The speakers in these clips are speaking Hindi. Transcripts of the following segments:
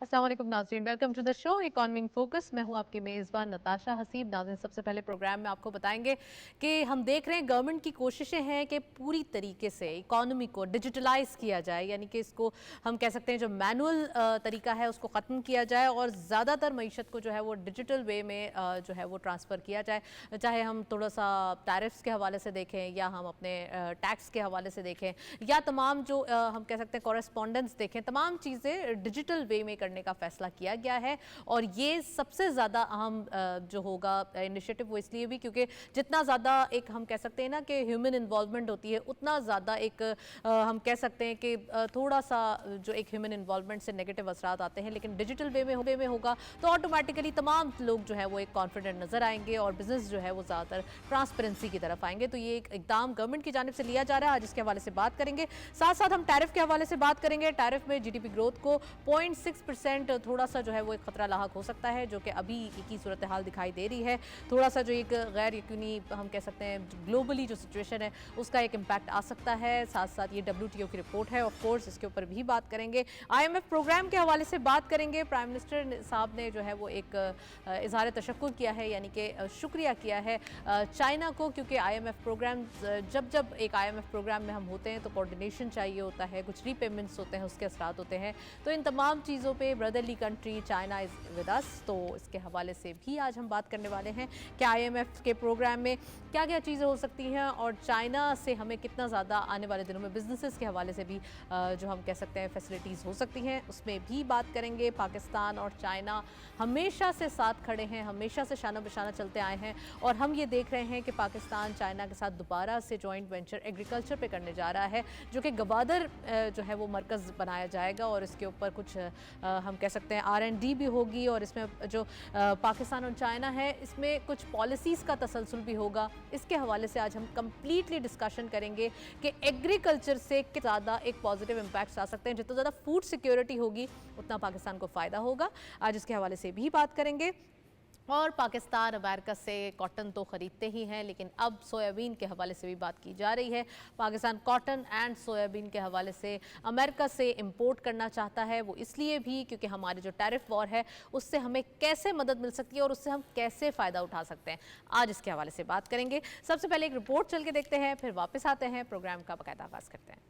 अस्सलाम वालेकुम नाज़रीन, welcome to the show economic focus. मैं हूं आपकी मेज़बान नताशा हसीब। नाज़रीन, सबसे पहले प्रोग्राम में आपको बताएंगे कि हम देख रहे हैं गवर्नमेंट की कोशिशें हैं कि पूरी तरीके से इकोनॉमी को डिजिटलाइज किया जाए, यानी कि इसको हम कह सकते हैं जो मैनुअल तरीका है उसको ख़त्म किया जाए और ज़्यादातर मईशत को जो है वो डिजिटल वे में जो है वो ट्रांसफ़र किया जाए। चाहे हम थोड़ा सा टैरिफ्स के हवाले से देखें या हम अपने टैक्स के हवाले से देखें या तमाम जो हम कह सकते हैं कॉरेस्पॉन्डेंस देखें, तमाम चीज़ें डिजिटल वे में करने का फैसला किया गया है। और ये सबसे ज़्यादा अहम जो होगा इनिशिएटिव वो इसलिए भी क्योंकि जितना ज़्यादा एक हम कह सकते हैं ना कि ह्यूमन इन्वॉल्वमेंट होती है, उतना ज़्यादा एक हम कह सकते हैं कि थोड़ा सा जो एक ह्यूमन इन्वॉल्वमेंट से नेगेटिव असरात आते हैं। लेकिन डिजिटल वे में होगा तो ऑटोमेटिकली तमाम लोग जो है वो एक कॉन्फिडेंट नज़र आएंगे और बिजनेस जो है वो ज़्यादातर ट्रांसपेरेंसी की तरफ आएंगे। तो ये एक इकदाम गवर्नमेंट की जानिब से लिया जा रहा है, आज इसके हवाले से बात करेंगे। साथ साथ हम टैरिफ के हवाले से बात करेंगे। टैरिफ में जीडीपी ग्रोथ को 0.6% थोड़ा सा जो है वो एक खतरा लाहक हो सकता है, जो कि अभी की सूरत हाल दिखाई दे रही है। थोड़ा सा जो एक गैर यकीनी हम कह सकते हैं ग्लोबली जो सिचुएशन है उसका एक इम्पैक्ट आ सकता है। साथ साथ ये WTO की रिपोर्ट है, ऑफ कोर्स इसके ऊपर भी बात करेंगे। IMF प्रोग्राम के हवाले से बात करेंगे। प्राइम मिनिस्टर साहब ने जो है वो एक इजहार तशक्कुर किया है, यानी कि शुक्रिया किया है चाइना को, क्योंकि IMF प्रोग्राम जब एक IMF प्रोग्राम में हम होते हैं तो कोऑर्डिनेशन चाहिए होता है, कुछ रीपेमेंट्स होते हैं, उसके असरात होते हैं। तो इन तमाम चीज़ों पे brotherly country China is with us, तो इसके हवाले से भी आज हम बात करने वाले हैं कि IMF के प्रोग्राम में क्या क्या चीज़ें हो सकती हैं और चाइना से हमें कितना ज़्यादा आने वाले दिनों में बिजनेसेस के हवाले से भी जो हम कह सकते हैं फैसिलिटीज़ हो सकती हैं, उसमें भी बात करेंगे। पाकिस्तान और चाइना हमेशा से साथ खड़े हैं, हमेशा से शाना बशाना चलते आए हैं और हम ये देख रहे हैं कि पाकिस्तान चाइना के साथ दोबारा से जॉइंट वेंचर एग्रीकल्चर पे करने जा रहा है, जो कि गवादर जो है वो मरकज़ बनाया जाएगा और इसके ऊपर कुछ हम कह सकते हैं R&D भी होगी और इसमें जो पाकिस्तान और चाइना है इसमें कुछ पॉलिसीज़ का तसलसल भी होगा। इसके हवाले से आज हम कंप्लीटली डिस्कशन करेंगे कि एग्रीकल्चर से ज़्यादा एक पॉजिटिव इम्पैक्ट्स आ सकते हैं। जितना ज़्यादा फूड सिक्योरिटी होगी उतना पाकिस्तान को फ़ायदा होगा। आज इसके हवाले से भी बात करेंगे। और पाकिस्तान अमेरिका से कॉटन तो ख़रीदते ही हैं, लेकिन अब सोयाबीन के हवाले से भी बात की जा रही है। पाकिस्तान कॉटन एंड सोयाबीन के हवाले से अमेरिका से इंपोर्ट करना चाहता है, वो इसलिए भी क्योंकि हमारे जो टैरिफ वॉर है उससे हमें कैसे मदद मिल सकती है और उससे हम कैसे फ़ायदा उठा सकते हैं, आज इसके हवाले से बात करेंगे। सबसे पहले एक रिपोर्ट चल के देखते हैं, फिर वापस आते हैं, प्रोग्राम का बाकायदा आगाज़ करते हैं।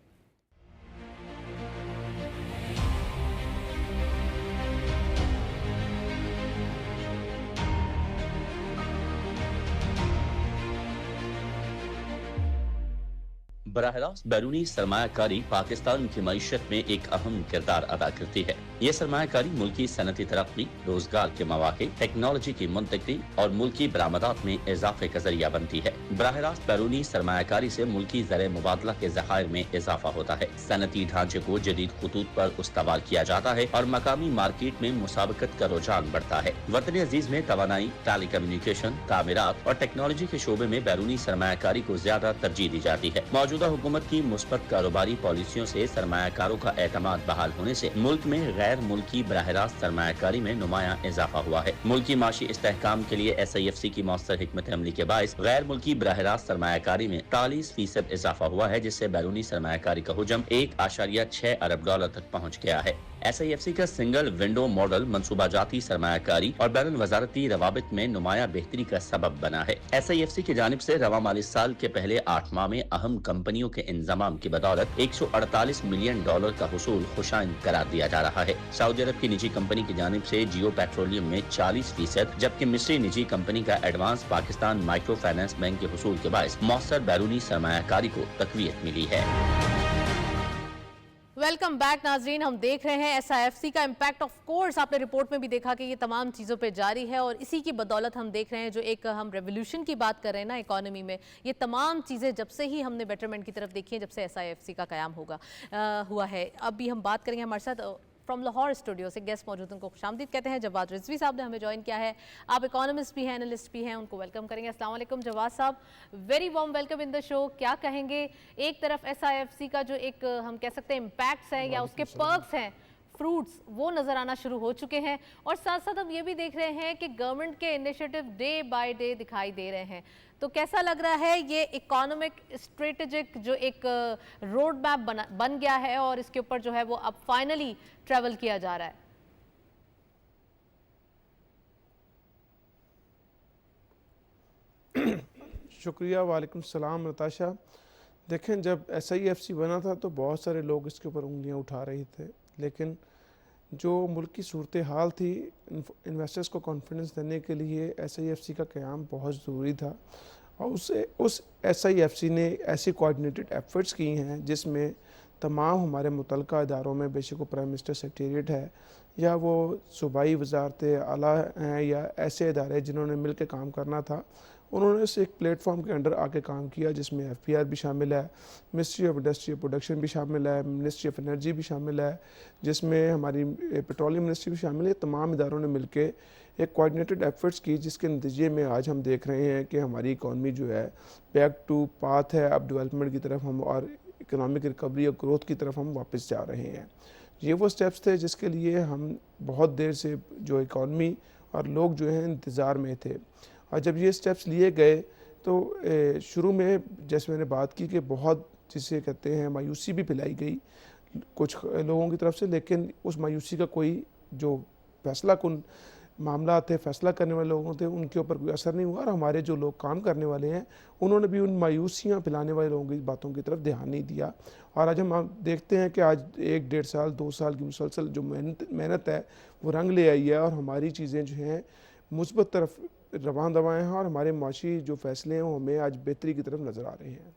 बराह रास्त बैरूनी सरमायाकारी पाकिस्तान की मईशत में एक अहम किरदार अदा करती है। ये सरमायाकारी मुल्की सनती तरक्की, रोजगार के मौके, टेक्नोलॉजी की मुंतकली और मुल्की बरामदात में इजाफे का जरिया बनती है। बराह रास्त बैरूनी सरमायाकारी से मुल्की ज़र मुबादला के ज़खायर में इजाफा होता है, सनती ढांचे को जदीद खतूत पर उस्तवार किया जाता है और मकामी मार्केट में मुसाबकत का रुझान बढ़ता है। वतन अजीज में तवानाई, टेली कम्युनिकेशन, तामीरात और टेक्नोलॉजी के शोबे में बैरूनी सरमायाकारी को ज्यादा तरजीह दी जाती है। मौजूदा हुकूमत की मुस्बत कारोबारी पॉलिसियों से सरमायाकारों का एतमाद बहाल होने से मुल्क में गैर मुल्की बराह रास्त सरमायाकारी में नुमाया इजाफा हुआ है। मुल्की माशी इस्तेहकाम के लिए SIFC की मौसर हिकमत अमली के बायस गैर मुल्की बराह रास्त सरमायाकारी में 43% इजाफा हुआ है, जिससे बैरूनी सरमायाकारी का हुजम $1.6 अरब तक पहुँच गया है। SIFC का सिंगल विंडो मॉडल मनसूबाजाती सरमायाकारी और बैरून वजारती रवाबित में नुमाया बेहतरी का सबब बना है। SIFC की जानिब से रवा माली साल के पहले 8 माह में अहम कंपनियों के इंतजाम की बदौलत $148 मिलियन का हुसूल खुशाइन करार दिया जा रहा है। सऊदी अरब की निजी कंपनी की जानिब से जियो पेट्रोलियम में 40%, जबकि मिस्री निजी कंपनी का advance Pakistan micro finance bank के हुसूल के बायस मौसर बैरूनी सरमायाकारी को तकवीत मिली है। वेलकम बैक नाजरीन, हम देख रहे हैं SIFC का इम्पैक्ट। ऑफ कोर्स आपने रिपोर्ट में भी देखा कि ये तमाम चीज़ों पे जारी है और इसी की बदौलत हम देख रहे हैं जो एक हम रेवोल्यूशन की बात कर रहे हैं ना इकोनॉमी में, ये तमाम चीज़ें जब से ही हमने बेटरमेंट की तरफ देखी है, जब से SIFC का क़याम हुआ है। अभी हम बात करेंगे, हमारे साथ फ्रॉम लाहौर स्टूडियो से गेस्ट मौजूद, उनको खुशामदीद कहते हैं। जवाद रिजवी साहब ने हमें ज्वाइन किया है, आप इकोनॉमिस्ट भी हैं, एनालिस्ट भी हैं, उनको वेलकम करेंगे। अस्सलाम वालेकुम जवाद साहब, very warm welcome in the show. क्या कहेंगे, एक तरफ SIFC का जो एक हम कह सकते हैं इम्पैक्ट्स हैं या उसके पर्क्स हैं, फ्रूट्स वो नज़र आना शुरू हो चुके हैं और साथ साथ हम ये भी देख रहे हैं कि गवर्नमेंट के इनिशिएटिव डे बाय डे दिखाई दे रहे हैं। तो कैसा लग रहा है ये इकोनॉमिक स्ट्रेटेजिक जो एक रोड मैप बन गया है और इसके ऊपर जो है वो अब फाइनली ट्रैवल किया जा रहा है? शुक्रिया। वालेकुम सलाम नताशा। देखें, जब SIFC बना था तो बहुत सारे लोग इसके ऊपर उंगलियां उठा रहे थे, लेकिन जो मुल्क की सूरत हाल थी, इन्वेस्टर्स को कॉन्फिडेंस देने के लिए SIFC का क़याम बहुत ज़रूरी था। और उस SIFC ने ऐसी कोऑर्डिनेटेड एफर्ट्स की हैं जिसमें तमाम हमारे मुतल्लिका इदारों में, बेशक वो प्राइम मिनिस्टर सेक्रेटेरिएट है या वो सूबाई वजारत आला हैं या ऐसे इदारे जिन्होंने मिल के काम करना था, उन्होंने इस एक प्लेटफॉर्म के अंडर आके काम किया जिसमें FPR भी शामिल है, मिनिस्ट्री ऑफ इंडस्ट्री प्रोडक्शन भी शामिल है, मिनिस्ट्री ऑफ एनर्जी भी शामिल है, जिसमें हमारी पेट्रोलियम मिनिस्ट्री भी शामिल है। तमाम इदारों ने मिल के एक कोऑर्डिनेटेड एफर्ट्स की, जिसके नतीजे में आज हम देख रहे हैं कि हमारी इकॉनमी जो है बैक टू पाथ है, अब डेवलपमेंट की तरफ हम और इकोनॉमिक रिकवरी और ग्रोथ की तरफ हम वापस जा रहे हैं। ये वो स्टेप्स थे जिसके लिए हम बहुत देर से जो इकॉनमी और लोग जो हैं इंतज़ार में थे। और जब ये स्टेप्स लिए गए तो शुरू में जैसे मैंने बात की कि बहुत जिसे कहते हैं मायूसी भी फैलाई गई कुछ लोगों की तरफ से, लेकिन उस मायूसी का कोई जो फैसला कुन मामला थे, फैसला करने वाले लोगों थे, उनके ऊपर कोई असर नहीं हुआ। और हमारे जो लोग काम करने वाले हैं उन्होंने भी उन मायूसियाँ फैलाने वाले लोगों की बातों की तरफ ध्यान नहीं दिया। और आज हम देखते हैं कि आज 1-1.5 साल 2 साल की मुसलसल जो मेहनत है वो रंग ले आई है और हमारी चीज़ें जो हैं मुस्बत तरफ रवां दवाएँ हैं और हमारे माशी जो फैसले हैं वो हमें आज बेहतरी की तरफ नज़र आ रहे हैं।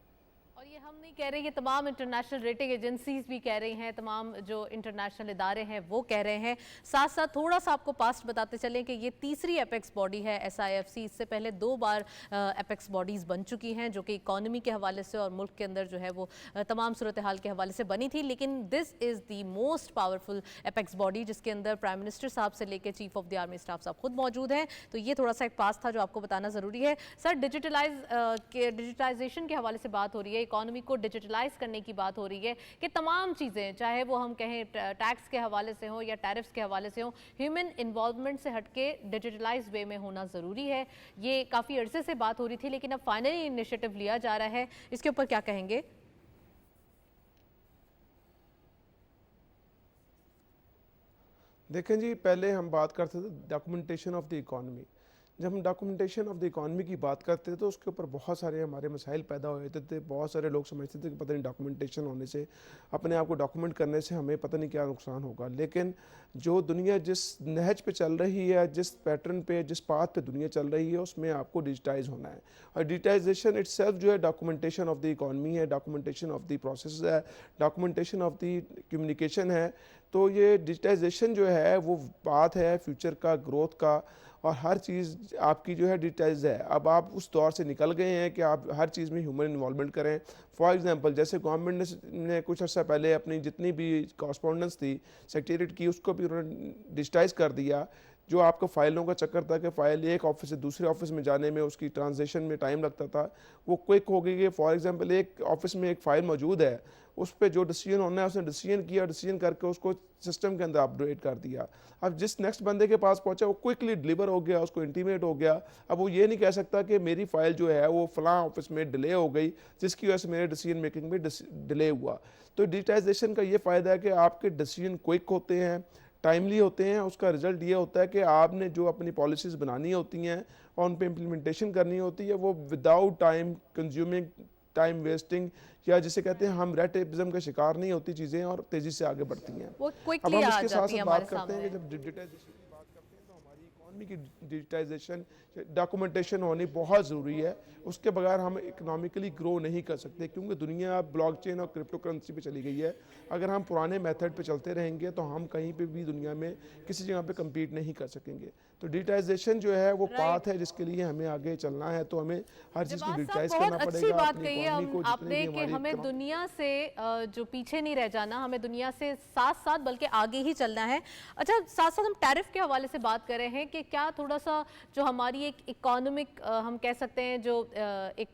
कह रहे हैं, ये तमाम इंटरनेशनल रेटिंग एजेंसीज भी कह रही हैं, तमाम जो इंटरनेशनल इदारे हैं वो कह रहे हैं। साथ साथ थोड़ा सा आपको पास्ट बताते चलें कि ये तीसरी एपेक्स बॉडी है SIFC। इससे पहले 2 बार एपेक्स बॉडीज़ बन चुकी हैं जो कि इकॉनमी के हवाले से और मुल्क के अंदर जो है वो तमाम सूरत हाल के हवाले से बनी थी। लेकिन this is the most powerful apex body जिसके अंदर प्राइम मिनिस्टर साहब से लेकर chief of the army staff साहब खुद मौजूद हैं। तो ये थोड़ा सा एक पास था जो आपको बताना ज़रूरी है। सर, डिजिटाइजेशन के हवाले से बात हो रही है, इकॉनमी को डिजिटलाइज करने की बात हो रही है कि तमाम चीज़ें, चाहे वो हम कहें टैक्स के हवाले से हो या टैरिफ्स के हवाले से हो, ह्यूमन इन्वॉल्वमेंट से हटके डिजिटलाइज वे में होना ज़रूरी है। ये काफ़ी अरसे से बात हो रही थी लेकिन अब फाइनली इनिशिएटिव लिया जा रहा है, इसके ऊपर क्या कहेंगे? देखें जी, पहले हम बात करते थे डॉक्यूमेंटेशन ऑफ द इकॉनमी। जब हम डॉक्यूमेंटेशन ऑफ द इकॉनमी की बात करते थे तो उसके ऊपर बहुत सारे हमारे मसाइल पैदा हो जाते थे। बहुत सारे लोग समझते थे कि पता नहीं डॉक्यूमेंटेशन होने से, अपने आप को डॉक्यूमेंट करने से हमें पता नहीं क्या नुकसान होगा। लेकिन जो दुनिया जिस नहज पे चल रही है, जिस पैटर्न पे, जिस पाथ पे दुनिया चल रही है, उसमें आपको डिजिटाइज होना है। और डिजिटाइजेशन इटसेल्फ जो है डॉक्यूमेंटेशन ऑफ द इकॉनमी है, डॉक्यूमेंटेशन ऑफ द प्रोसेस है, डॉक्यूमेंटेशन ऑफ द कम्युनिकेशन है। तो ये डिजिटाइजेशन जो है वो पाथ है फ्यूचर का, ग्रोथ का, और हर चीज़ आपकी जो है डिजिटाइज है। अब आप उस दौर से निकल गए हैं कि आप हर चीज़ में ह्यूमन इन्वॉल्वमेंट करें। फॉर एग्जांपल, जैसे गवर्नमेंट ने कुछ अर्सा पहले अपनी जितनी भी कॉरस्पॉन्डेंस थी सेक्रेटेरिएट की, उसको भी उन्होंने डिजिटाइज कर दिया। जो आपको फाइलों का चक्कर था कि फ़ाइल एक ऑफिस से दूसरे ऑफिस में जाने में उसकी ट्रांजेक्शन में टाइम लगता था, वो क्विक हो गई है। फॉर एग्जांपल, एक ऑफिस में एक फ़ाइल मौजूद है, उस पर जो डिसीजन होना है उसने डिसीजन किया, डिसीजन करके उसको सिस्टम के अंदर अपडेट कर दिया। अब जिस नेक्स्ट बंदे के पास पहुंचा वो क्विकली डिलीवर हो गया, उसको इंटीमेट हो गया। अब वो ये नहीं कह सकता कि मेरी फ़ाइल जो है वो फ़लाँ ऑफिस में डिले हो गई जिसकी वजह से मेरे डिसीजन मेकिंग में डिले हुआ। तो डिजिटाइजेशन का ये फ़ायदा है कि आपके डिसीजन क्विक होते हैं, टाइमली होते हैं। उसका रिजल्ट ये होता है कि आपने जो अपनी पॉलिसीज़ बनानी होती हैं और उन पर इम्प्लीमेंटेशन करनी होती है वो without time consuming, time wasting, या जिसे कहते हैं हम रेटिज्म का शिकार नहीं होती चीज़ें और तेज़ी से आगे बढ़ती हैं। वो अब क्विकली हम आ इसके साथ जाती है साथ हमारे बात करते हैं कि जब डिजिटाइजेशन की बात करते हैं तो हमारी इकॉनमी की डिजिटाइजेशन, डॉक्यूमेंटेशन होनी बहुत ज़रूरी है। उसके बगैर हम इकोनॉमिकली ग्रो नहीं कर सकते, क्योंकि दुनिया ब्लॉकचेन और क्रिप्टो करेंसी पे चली गई है। अगर हम पुराने मेथड पे चलते रहेंगे तो हम कहीं पे भी दुनिया में किसी जगह पे कम्पीट नहीं कर सकेंगे। तो डिजिटाइजेशन जो है वो पाथ है जिसके लिए हमें आगे चलना है। तो हमें हर चीज़ को डिजिटाइज करना पड़ेगा। अच्छी बात कही है आपने कि हमें दुनिया से जो पीछे नहीं रह जाना, हमें दुनिया से साथ साथ बल्कि आगे ही चलना है। अच्छा, साथ साथ हम टैरिफ के हवाले से बात कर रहे हैं कि क्या थोड़ा सा जो हमारी एक इकोनॉमिक हम कह सकते हैं जो एक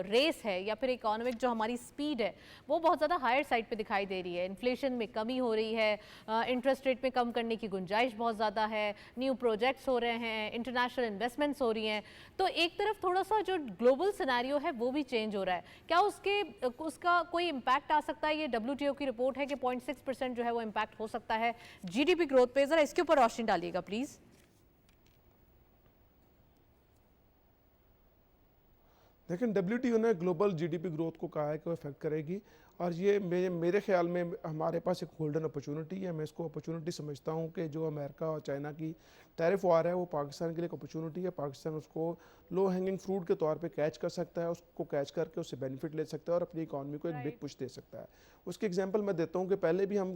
रेस है या फिर इकोनॉमिक जो हमारी स्पीड है वो बहुत ज़्यादा हायर साइड पे दिखाई दे रही है। इन्फ्लेशन में कमी हो रही है, इंटरेस्ट रेट में कम करने की गुंजाइश बहुत ज़्यादा है, न्यू प्रोजेक्ट्स हो रहे हैं, इंटरनेशनल इन्वेस्टमेंट्स हो रही हैं। तो एक तरफ थोड़ा सा जो ग्लोबल सिनेरियो है वो भी चेंज हो रहा है। क्या उसका कोई इम्पैक्ट आ सकता है? ये WTO की रिपोर्ट है कि 0.6% जो है वो इम्पैक्ट हो सकता है GDP ग्रोथ पे। ज़रा इसके ऊपर रोशनी डालिएगा प्लीज़। लेकिन WTO ने ग्लोबल GDP ग्रोथ को कहा है कि वो इफेक्ट करेगी, और ये मेरे ख्याल में हमारे पास एक गोल्डन अपॉर्चुनिटी है। मैं इसको अपॉर्चुनिटी समझता हूँ कि जो अमेरिका और चाइना की टैरिफ वार है वो पाकिस्तान के लिए एक अपॉर्चुनिटी है। पाकिस्तान उसको लो हैंगिंग फ्रूट के तौर पे कैच कर सकता है, उसको कैच करके उससे बेनिफिट ले सकता है और अपनी इकॉनमी को एक बिग पुश दे सकता है। उसकी एग्जांपल मैं देता हूँ कि पहले भी हम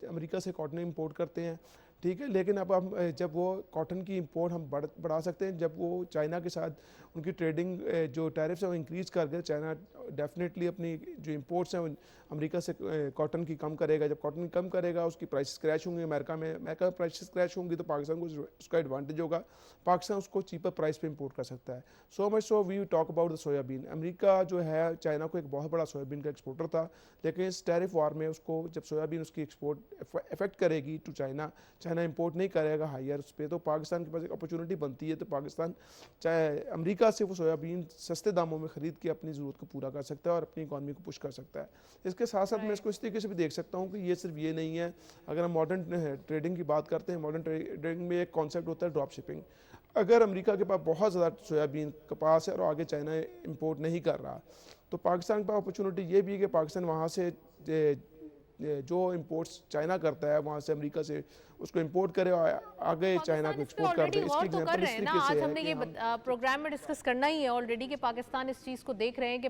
अमेरिका से कॉटन इंपोर्ट करते हैं, ठीक है, लेकिन अब हम जब वो कॉटन की इंपोर्ट हम बढ़ा सकते हैं जब वो चाइना के साथ उनकी ट्रेडिंग जो टैरिफ्स है वो इंक्रीज़ कर गए। चाइना डेफिनेटली अपनी जो इंपोर्ट्स हैं अमेरिका से कॉटन की कम करेगा। जब कॉटन कम करेगा उसकी प्राइसेस क्रैश होंगी, अमेरिका में प्राइसेस क्रैश होंगी तो पाकिस्तान को उसका एडवांटेज होगा, पाकिस्तान उसको चीपर प्राइस पे इंपोर्ट कर सकता है। So much so we talk about the soybean. America जो है चाइना को एक बहुत बड़ा सोयाबीन का एक्सपोर्टर था, लेकिन इस टैरिफ वार में उसको जब सोयाबीन उसकी एक्सपोर्ट इफेक्ट करेगी टू चाइना, चाइना इंपोर्ट नहीं करेगा हायर उस पर, तो पाकिस्तान के पास एक अपॉर्चुनिटी बनती है। तो पाकिस्तान चाहे अमेरिका से वो सोयाबीन सस्ते दामों में ख़रीद के अपनी ज़रूरत को पूरा कर सकता है और अपनी इकॉनमी को पुश कर सकता है। इसके साथ साथ मैं इसको इस तरीके से भी देख सकता हूँ कि ये सिर्फ ये नहीं है। अगर हम मॉडर्न ट्रेडिंग की बात करते हैं, मॉडर्न ट्रेडिंग में एक कॉन्सेप्ट होता है ड्रॉप शिपिंग। अगर अमेरिका के पास बहुत ज़्यादा सोयाबीन कपास है और आगे चाइना इंपोर्ट नहीं कर रहा, तो पाकिस्तान के पास अपॉर्चुनिटी ये भी है कि पाकिस्तान वहाँ से जो इंपोर्ट्स चाइना करता है वहाँ से अमेरिका से उसको इंपोर्ट करे और आगे चाइना को एक्सपोर्ट कर दे। इसकी तो कर एग्जांपल रहे इस हैं ना, तरीके आज से है हमने कि ये हम प्रोग्राम में डिस्कस करना ही है ऑलरेडी कि पाकिस्तान इस चीज़ को देख रहे हैं कि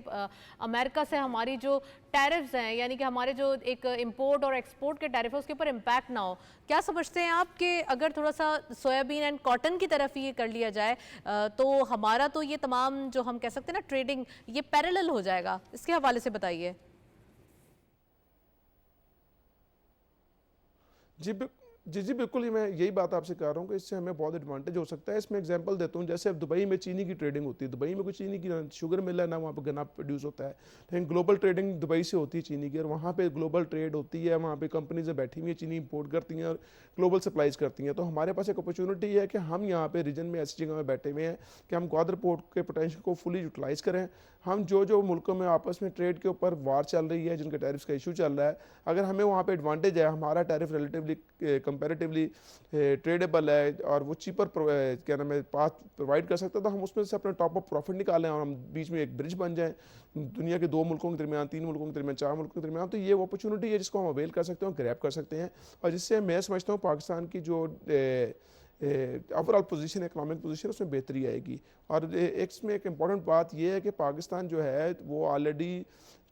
अमेरिका से हमारी जो टैरिफ्स हैं, यानी कि हमारे जो एक इंपोर्ट और एक्सपोर्ट के टैरिफ है उसके ऊपर इम्पैक्ट ना हो। क्या समझते हैं आप कि अगर थोड़ा सा सोयाबीन एंड कॉटन की तरफ ये कर लिया जाए तो हमारा तो ये तमाम जो हम कह सकते हैं ना ट्रेडिंग ये पैरेलल हो जाएगा? इसके हवाले से बताइए। जी बिल्कुल, मैं यही बात आपसे कह रहा हूँ कि इससे हमें बहुत एडवांटेज हो सकता है। इसमें एग्जांपल देता हूँ, जैसे अब दुबई में चीनी की ट्रेडिंग होती है। दुबई में कोई चीनी की ना शुगर मिल है ना वहाँ पर गन्ना प्रोड्यूस होता है, लेकिन ग्लोबल ट्रेडिंग दुबई से होती है चीनी की, और वहाँ पे ग्लोबल ट्रेड होती है। वहाँ पे कंपनीज बैठी हुई हैं, चीनी इंपोर्ट करती हैं और ग्लोबल सप्लाईज करती हैं। तो हमारे पास एक अपॉर्चुनिटी है कि हम यहाँ पे रीजन में ऐसी जगह में बैठे हुए हैं कि हम ग्वादर पोर्ट के पोटेंशियल को फुली यूटिलाइज़ करें। हम जो मुल्कों में आपस में ट्रेड के ऊपर वार चल रही है, जिनके टैरिफ्स का इशू चल रहा है, अगर हमें वहाँ पे एडवांटेज है, हमारा टैरिफ रिलेटिवली कंपैरेटिवली ट्रेडेबल है और वो चीपर क्या नाम है पाथ प्रोवाइड कर सकता है, तो हम उसमें से अपना टॉप अप प्रॉफिट निकालें और हम बीच में एक ब्रिज बन जाएं दुनिया के 2 मुल्कों के दरमियान, 3 मुल्कों के दरमियान, 4 मुल्कों के दरमियान। तो ये वो अपॉर्चुनिटी है जिसको हम अवेल कर सकते हैं, ग्रैब कर सकते हैं, और जिससे मैं समझता हूँ पाकिस्तान की जो ओवरऑल पोजीशन, इकोनॉमिक पोजीशन, उसमें बेहतरी आएगी। और इसमें एक इम्पॉर्टेंट बात यह है कि पाकिस्तान जो है वो ऑलरेडी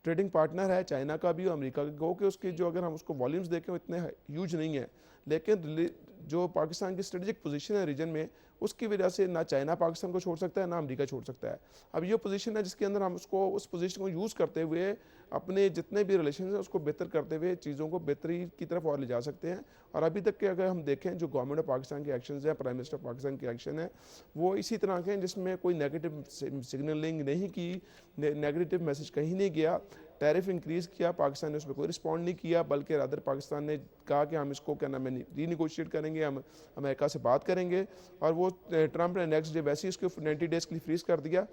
ट्रेडिंग पार्टनर है चाइना का भी और अमेरिका का। गो कि उसकी जो अगर हम उसको वॉल्यूम्स देखें वो इतने ह्यूज नहीं है, लेकिन जो पाकिस्तान की स्ट्रेटेजिक पोजीशन है रीजन में, उसकी वजह से ना चाइना पाकिस्तान को छोड़ सकता है ना अमेरिका छोड़ सकता है। अब ये पोजीशन है जिसके अंदर हम उसको उस पोजीशन को यूज़ करते हुए अपने जितने भी रिलेशन हैं उसको बेहतर करते हुए चीज़ों को बेहतरी की तरफ और ले जा सकते हैं। और अभी तक के अगर हम देखें जो गवर्नमेंट ऑफ पाकिस्तान के एक्शन हैं, प्राइम मिनिस्टर पाकिस्तान के एक्शन है, वो इसी तरह के हैं जिसमें कोई नेगेटिव सिग्नलिंग नहीं की, नेगेटिव मैसेज कहीं नहीं गया। टैरिफ इंक्रीज़ किया, पाकिस्तान ने उस पर कोई रिस्पॉन्ड नहीं किया, बल्कि रादर पाकिस्तान ने कहा कि हम इसको क्या नाम है रीनिगोशिएट करेंगे, हम अमेरिका से बात करेंगे। और वो ट्रंप ने नेक्स्ट डे वैसे ही उसको 90 डेज़ के लिए फ्रीज कर दिया।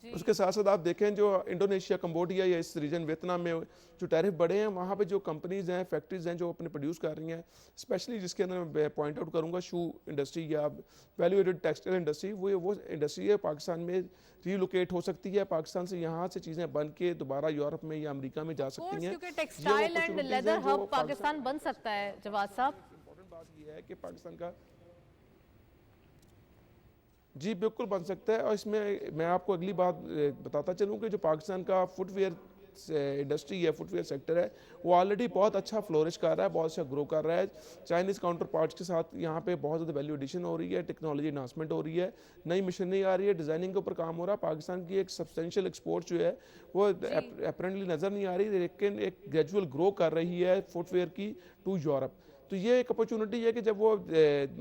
उसके साथ साथ आप देखें जो इंडोनेशिया, कंबोडिया या इस रीजन वियतनाम में जो टैरिफ बढ़े हैं, वहाँ पे जो कंपनीज हैं, फैक्ट्रीज हैं जो अपने प्रोड्यूस कर रही हैं, स्पेशली जिसके अंदर मैं पॉइंट आउट करूँगा शू इंडस्ट्री या वैल्यू एडेड टेक्सटाइल इंडस्ट्री, वो इंडस्ट्री है पाकिस्तान में रीलोकेट हो सकती है। पाकिस्तान से यहाँ से चीज़ें बन के दोबारा यूरोप में या अमेरिका में जा सकती हैं, क्योंकि textile and leather hub Pakistan बन सकता है। जवाद साहब, इम्पोर्टेंट बात यह है कि पाकिस्तान का जी बिल्कुल बन सकता है। और इसमें मैं आपको अगली बात बताता चलूँ कि जो पाकिस्तान का फुटवेयर इंडस्ट्री है, फुटवेयर सेक्टर है, वो ऑलरेडी बहुत अच्छा फ्लोरिश कर रहा है, बहुत अच्छा ग्रो कर रहा है। चाइनीज़ काउंटर पार्ट्स के साथ यहाँ पे बहुत ज़्यादा वैल्यू एडिशन हो रही है, टेक्नोलॉजी एनहांसमेंट हो रही है, नई मशीनरी आ रही है, डिज़ाइनिंग के ऊपर काम हो रहा है। पाकिस्तान की एक सब्सटेंशियल एक्सपोर्ट जो है वो अपेरेंटली नज़र नहीं आ रही, लेकिन एक ग्रेजुअल ग्रो कर रही है फुटवेयर की टू यूरोप। तो ये एक अपॉर्चुनिटी है कि जब वो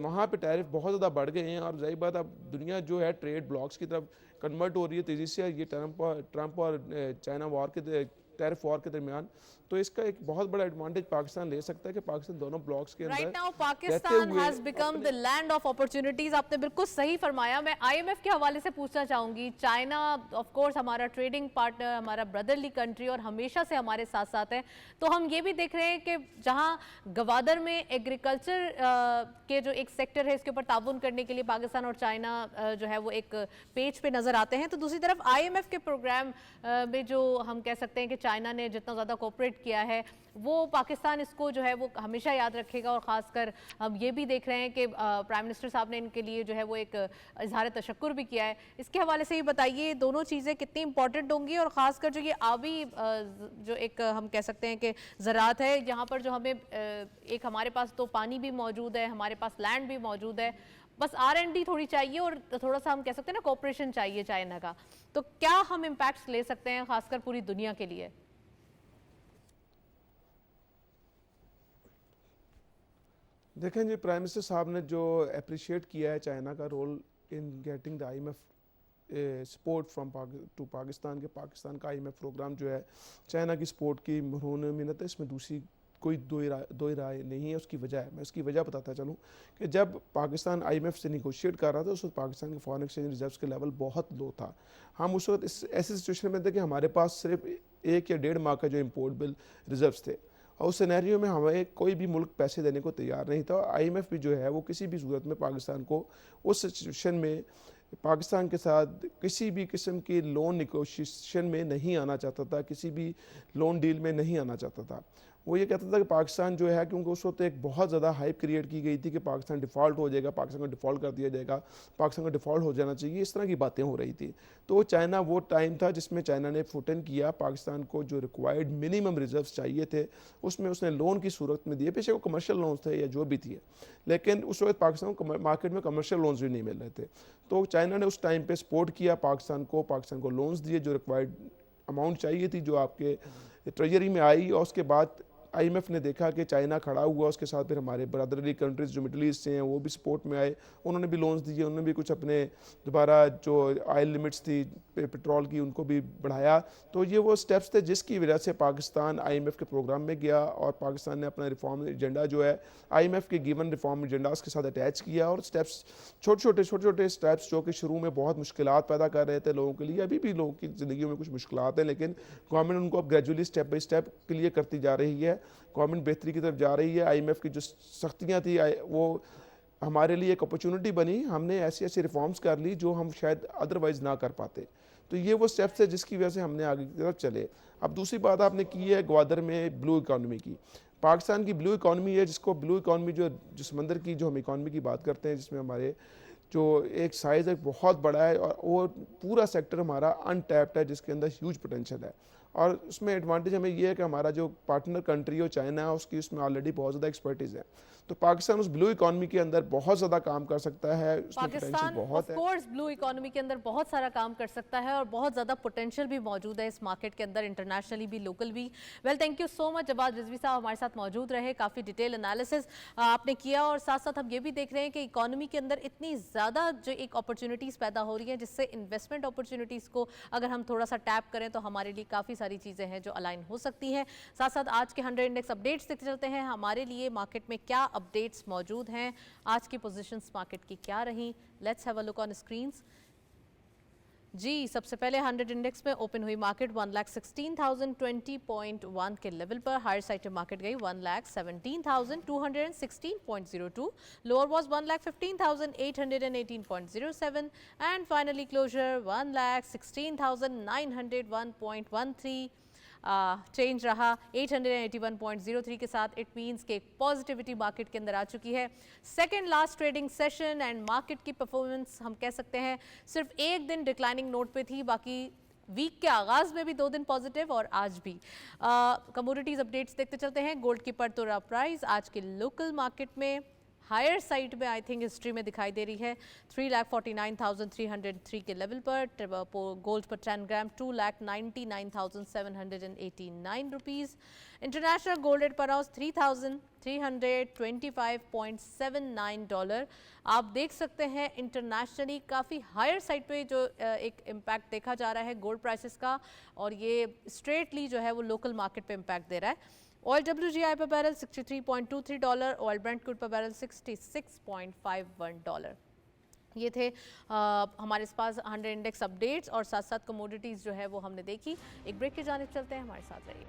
वहाँ पे टैरिफ बहुत ज़्यादा बढ़ गए हैं और जाहिर बात अब दुनिया जो है ट्रेड ब्लॉक्स की तरफ कन्वर्ट हो रही है तेज़ी से, ये ट्रंप और चाइना वॉर के टैरिफ वॉर के दरमियान, तो इसका एक बहुत बड़ा एडवांटेज पाकिस्तान ले सकता है कि पाकिस्तान दोनों ब्लॉक्स के अंदर राइट नाउ रहते पाकिस्तान हुए has become the land of opportunities. आपने बिल्कुल सही फरमाया। मैं आईएमएफ के हवाले से पूछना चाहूंगी। चाइना ऑफ कोर्स हमारा ट्रेडिंग पार्टनर, हमारा ब्रदरली कंट्री और हमेशा से हमारे साथ साथ है। तो हम ये भी देख रहे हैं कि जहां गवादर में एग्रीकल्चर के जो एक सेक्टर है इसके ऊपर ताउन करने के लिए पाकिस्तान और चाइना जो है वो एक पेज पे नजर आते हैं, तो दूसरी तरफ आईएमएफ के प्रोग्राम में जो हम कह सकते हैं कि चाइना ने जितना ज़्यादा कोऑपरेट किया है वो पाकिस्तान इसको जो है वो हमेशा याद रखेगा। और ख़ासकर हम ये भी देख रहे हैं कि प्राइम मिनिस्टर साहब ने इनके लिए जो है वो एक इजहार तशक्कुर भी किया है। इसके हवाले से ये बताइए दोनों चीज़ें कितनी इंपॉर्टेंट होंगी, और ख़ासकर जो ये आबी जो एक हम कह सकते हैं कि ज़राअत है, यहाँ पर जो हमें एक हमारे पास तो पानी भी मौजूद है, हमारे पास लैंड भी मौजूद है, बस R&D थोड़ी चाहिए और थोड़ा सा हम कह सकते हैं ना कोऑपरेशन चाहिए चाइना का। तो क्या हम इम्पैक्ट्स ले सकते हैं खासकर पूरी दुनिया के लिए? देखें जी, प्राइम मिनिस्टर साहब ने जो अप्रिशिएट किया है चाइना का role in getting the IMF support from to Pakistan, के पाकिस्तान का IMF प्रोग्राम जो है चाइना की सपोर्ट की मरहून मिन्नत है, इसमें दूसरी कोई दो ही राय नहीं है। उसकी वजह है, मैं उसकी वजह बताता चलूँ कि जब पाकिस्तान IMF से निगोशिएट कर रहा था उस वक्त पाकिस्तान के फॉरेन एक्सचेंज रिजर्व्स के लेवल बहुत लो था। हम उस वक्त ऐसी सिचुएशन में थे कि हमारे पास सिर्फ 1 या 1.5 माह का जो इम्पोर्ट बिल रिजर्व्स थे, और उस सिनेरियो में हमें कोई भी मुल्क पैसे देने को तैयार नहीं था। IMF भी जो है वो किसी भी सूरत में पाकिस्तान को उस सिचुएशन में पाकिस्तान के साथ किसी भी किस्म की लोन निगोशिएशन में नहीं आना चाहता था, किसी भी लोन डील में नहीं आना चाहता था। वो ये कहता था कि पाकिस्तान जो है, क्योंकि उस वक्त एक बहुत ज़्यादा हाइप क्रिएट की गई थी कि पाकिस्तान डिफ़ॉल्ट हो जाएगा, पाकिस्तान को डिफ़ॉल्ट कर दिया जाएगा, पाकिस्तान को डिफ़ॉल्ट हो जाना चाहिए, इस तरह की बातें हो रही थी। तो चाइना वो टाइम था जिसमें चाइना ने फुट इन किया, पाकिस्तान को जो रिक्वायर्ड मिनिमम रिजर्व्स चाहिए थे उसमें उसने लोन की सूरत में दिए। पेशे वो कमर्शियल लोन्स थे या जो भी थी, लेकिन उस वक्त पाकिस्तान को मार्केट में कमर्शियल लोन्स भी नहीं मिल रहे थे। तो चाइना ने उस टाइम पर सपोर्ट किया पाकिस्तान को लोन्स दिए, जो रिक्वायर्ड अमाउंट चाहिए थी जो आपके ट्रेजरी में आई। और उसके बाद IMF ने देखा कि चाइना खड़ा हुआ, उसके साथ फिर हमारे ब्रदरली कंट्रीज़ जो मिडल ईस्ट से हैं वो भी सपोर्ट में आए, उन्होंने भी लोन्स दिए, उन्होंने भी कुछ अपने दोबारा जो ऑयल लिमिट्स थी पेट्रोल की उनको भी बढ़ाया। तो ये वो स्टेप्स थे जिसकी वजह से पाकिस्तान IMF के प्रोग्राम में गया, और पाकिस्तान ने अपना रिफॉर्म एजेंडा जो है IMF के गिवन रिफॉर्म एजेंडास के साथ अटैच किया, और स्टेप्स छोटे छोटे स्टेप्स जो कि शुरू में बहुत मुश्किलात पैदा कर रहे थे लोगों के लिए, अभी भी लोगों की ज़िंदगी में कुछ मुश्किलात हैं, लेकिन गवर्नमेंट उनको अब gradually step by step clear करती जा रही है। गवर्नमेंट बेहतरी की तरफ जा रही है। IMF की जो सख्तियाँ थी वो हमारे लिए एक अपॉर्चुनिटी बनी, हमने ऐसी ऐसी रिफॉर्म्स कर ली जो हम शायद अदरवाइज़ ना कर पाते। तो ये वो स्टेप्स है जिसकी वजह से हमने आगे की तरफ चले। अब दूसरी बात आपने की है ग्वादर में ब्लू इकॉनमी की। पाकिस्तान की ब्लू इकॉनमी है, जिसको ब्लू इकॉनमी जो समंदर की जो हम इकॉनमी की बात करते हैं, जिसमें हमारे जो एक साइज़ है बहुत बड़ा है, और वो पूरा सेक्टर हमारा अनटैप्ड है जिसके अंदर ह्यूज पोटेंशियल है। और उसमें एडवांटेज हमें ये है कि हमारा जो पार्टनर कंट्री हो चाइना है, उसकी उसमें ऑलरेडी बहुत ज़्यादा एक्सपर्टीज़ है। तो पाकिस्तान उस ब्लू इकॉनमी के अंदर बहुत ज़्यादा काम कर सकता है, उसमें पोटेंशियल बहुत है। ऑफ कोर्स ब्लू इकोनॉमी के अंदर बहुत सारा काम कर सकता है और बहुत ज़्यादा पोटेंशियल भी मौजूद है इस मार्केट के अंदर, इंटरनेशनली भी लोकल भी। Well, thank you so much Jawad Rizvi साहब हमारे साथ मौजूद रहे, काफ़ी डिटेल एनालिसिस आपने किया। और साथ साथ हम ये भी देख रहे हैं कि इकोनॉमी के अंदर इतनी ज़्यादा जो एक अपॉर्चुनिटीज़ पैदा हो रही हैं, जिससे इन्वेस्टमेंट अपॉर्चुनिटीज़ को अगर हम थोड़ा सा टैप करें तो हमारे लिए काफ़ी सारी चीज़ें हैं जो अलाइन हो सकती हैं। साथ साथ आज के 100 इंडेक्स अपडेट्स देखते चलते हैं, हमारे लिए मार्केट में क्या अपडेट्स मौजूद हैं, आज की पोजीशंस मार्केट की क्या रही। Let's have a look on screens. जी, सबसे पहले 100 इंडेक्स में ओपन हुई मार्केट 1,16,020.1 के लेवल पर। हायर साइड मार्केट गई 1,17,216.02, lower was 1,15,818.07 and finally closer 1,16,901.13। Change रहा 881.03 के साथ। इट मींस के पॉजिटिविटी मार्केट के अंदर आ चुकी है। Second last trading session and market की परफॉर्मेंस हम कह सकते हैं सिर्फ एक दिन डिक्लाइनिंग नोट पे थी, बाकी वीक के आगाज में भी 2 दिन पॉजिटिव और आज भी। कमोडिटीज अपडेट्स देखते चलते हैं। गोल्ड की पर तोरा प्राइस आज के लोकल मार्केट में हायर साइड में आई थिंक हिस्ट्री में दिखाई दे रही है। 3,49,303 के लेवल पर गोल्ड पर 10 ग्राम 2,99,789 रुपीज़। इंटरनेशनल गोल्ड रेट पर हाउस $3,325.79। आप देख सकते हैं इंटरनेशनली काफ़ी हायर साइड पे जो एक इम्पैक्ट देखा जा रहा है गोल्ड प्राइसेस का, और ये स्ट्रेटली जो है वो लोकल मार्केट पे इम्पैक्ट दे रहा है। ऑयल WTI पर बैरल $63.23, ऑयल ब्रेंट क्रूड पर बैरल $66.51। ये थे हमारे पास 100 इंडेक्स अपडेट्स और साथ साथ कमोडिटीज़ जो है वो हमने देखी। एक ब्रेक की जानिब चलते हैं, हमारे साथ रहिए।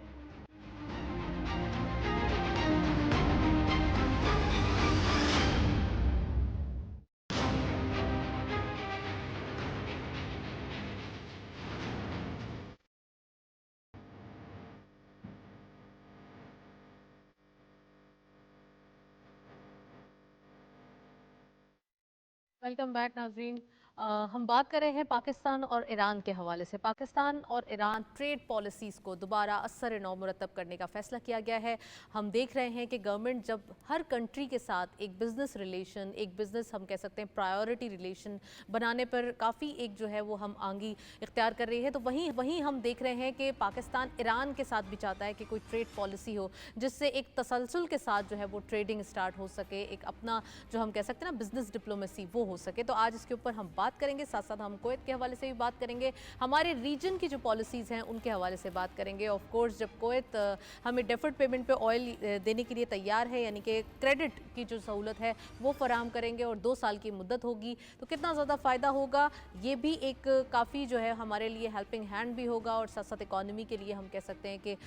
वेलकम बैक नाज़रीन। हम बात कर रहे हैं पाकिस्तान और ईरान के हवाले से। पाकिस्तान और ईरान ट्रेड पॉलिसीज़ को दोबारा असर नौ मुरतब करने का फ़ैसला किया गया है। हम देख रहे हैं कि गवर्नमेंट जब हर कंट्री के साथ एक बिज़नेस रिलेशन, एक बिज़नेस हम कह सकते हैं प्रायोरिटी रिलेशन बनाने पर काफ़ी एक जो है वो हम आंगी इख्तियार कर रही है, तो वहीं हम देख रहे हैं कि पाकिस्तान ईरान के साथ भी चाहता है कि कोई ट्रेड पॉलिसी हो जिससे एक तसलसल के साथ जो है वो ट्रेडिंग स्टार्ट हो सके, एक अपना जो हम कह सकते हैं ना बिज़नेस डिप्लोमेसी वो हो सके। तो आज इसके ऊपर हम बात करेंगे, साथ साथ हम कुवैत के हवाले से भी बात करेंगे, हमारे रीजन की जो पॉलिसीज़ हैं उनके हवाले से बात करेंगे। ऑफ कोर्स जब कुवैत हमें डेफर्ड पेमेंट पे ऑयल देने के लिए तैयार है, यानी कि क्रेडिट की जो सहूलत है वो फराहम करेंगे और 2 साल की मुद्दत होगी, तो कितना ज़्यादा फ़ायदा होगा, ये भी एक काफ़ी जो है हमारे लिए हेल्पिंग हैंड भी होगा और साथ साथ इकॉनमी के लिए हम कह सकते हैं कि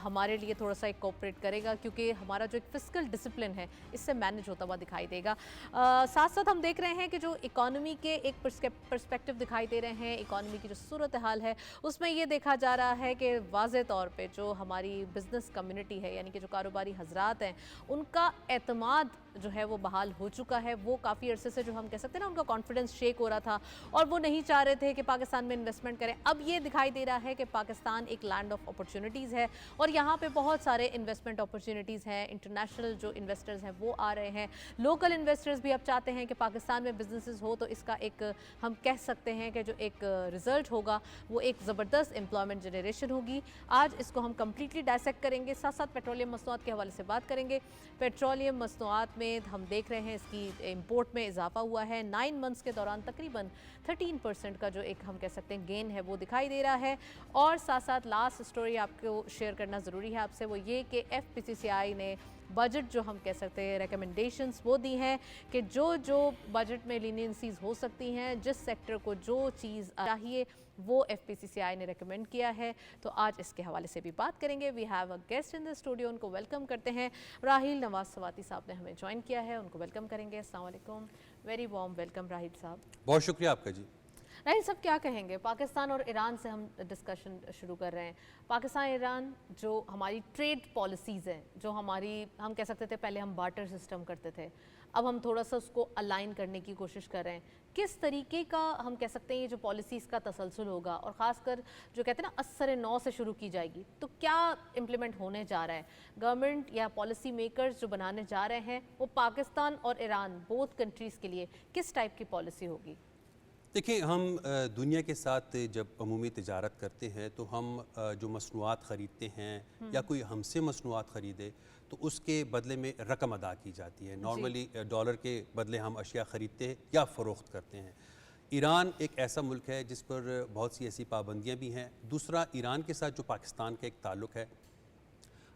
हमारे लिए थोड़ा सा एक कोऑपरेट करेगा, क्योंकि हमारा जो एक फिस्कल डिसिप्लिन है इससे मैनेज होता हुआ दिखाई देगा। साथ साथ हम देख रहे हैं कि जो इकॉनमी के एक पर्सपेक्टिव दिखाई दे रहे हैं, इकॉनमी की जो सूरत हाल है उसमें ये देखा जा रहा है कि वाज़े तौर पे जो हमारी बिज़नेस कम्युनिटी है, यानी कि जो कारोबारी हजरात हैं, उनका एतमाद जो है वो बहाल हो चुका है। वो काफ़ी अरसे से जो हम कह सकते हैं ना उनका कॉन्फिडेंस शेक हो रहा था और वो नहीं चाह रहे थे कि पाकिस्तान में इन्वेस्टमेंट करें। अब ये दिखाई दे रहा है कि पाकिस्तान एक लैंड ऑफ अपॉर्चुनिटीज़ है और यहाँ पे बहुत सारे इन्वेस्टमेंट अपॉर्चुनिटीज़ हैं। इंटरनेशनल जो इन्वेस्टर्स हैं वो आ रहे हैं, लोकल इन्वेस्टर्स भी अब चाहते हैं कि पाकिस्तान में बिजनेसेस हो, तो इसका एक हम कह सकते हैं कि जो एक रिज़ल्ट होगा वो एक ज़बरदस्त एम्प्लॉयमेंट जनरेशन होगी। आज इसको हम कम्प्लीटली डायसेक्ट करेंगे, साथ साथ पेट्रोलियम मसनूआत के हवाले से बात करेंगे। पेट्रोलियम मसनूआत में हम देख रहे हैं इसकी इंपोर्ट में इजाफा हुआ है। 9 मंथ्स के दौरान तकरीबन 13% का जो एक हम कह सकते हैं गेन है वो दिखाई दे रहा है। और साथ साथ लास्ट स्टोरी आपको शेयर करना ज़रूरी है आपसे, वो ये कि FPCCI ने बजट जो हम कह सकते हैं रिकमेंडेशंस वो दी हैं कि जो बजट में लीनियंसीज हो सकती हैं, जिस सेक्टर को जो चीज़ चाहिए वो FPCCI ने रेकमेंड किया है। तो आज इसके हवाले से भी बात करेंगे। We have a guest in the studio, उनको वेलकम करते हैं। राहिल नवाज सवाती साहब ने हमें ज्वाइन किया है, उनको वेलकम करेंगे। अस्सलाम वालेकुम, वेरी वार्म वेलकम राहिल साहब। बहुत शुक्रिया आपका जी। राहिल साहब क्या कहेंगे, पाकिस्तान और ईरान से हम डिस्कशन शुरू कर रहे हैं। पाकिस्तान ईरान जो हमारी ट्रेड पॉलिसीज़ हैं, जो हमारी हम कह सकते थे पहले हम बार्टर सिस्टम करते थे, अब हम थोड़ा सा उसको अलाइन करने की कोशिश कर रहे हैं। किस तरीके का हम कह सकते हैं ये जो पॉलिसीज़ का तसलसल होगा और ख़ासकर जो कहते हैं ना असर नौ से शुरू की जाएगी, तो क्या इम्प्लीमेंट होने जा रहा है? गवर्नमेंट या पॉलिसी मेकर्स जो बनाने जा रहे हैं वो पाकिस्तान और ईरान बोथ कंट्रीज़ के लिए किस टाइप की पॉलिसी होगी? देखिए, हम दुनिया के साथ जब अमूमी तिजारत करते हैं तो हम जो मसनूआत ख़रीदते हैं या कोई हमसे मसनूआत ख़रीदे तो उसके बदले में रकम अदा की जाती है। नॉर्मली डॉलर के बदले हम अशिया ख़रीदते हैं या फ़रोख्त करते हैं। ईरान एक ऐसा मुल्क है जिस पर बहुत सी ऐसी पाबंदियाँ भी हैं। दूसरा, ईरान के साथ जो पाकिस्तान का एक ताल्लुक़ है,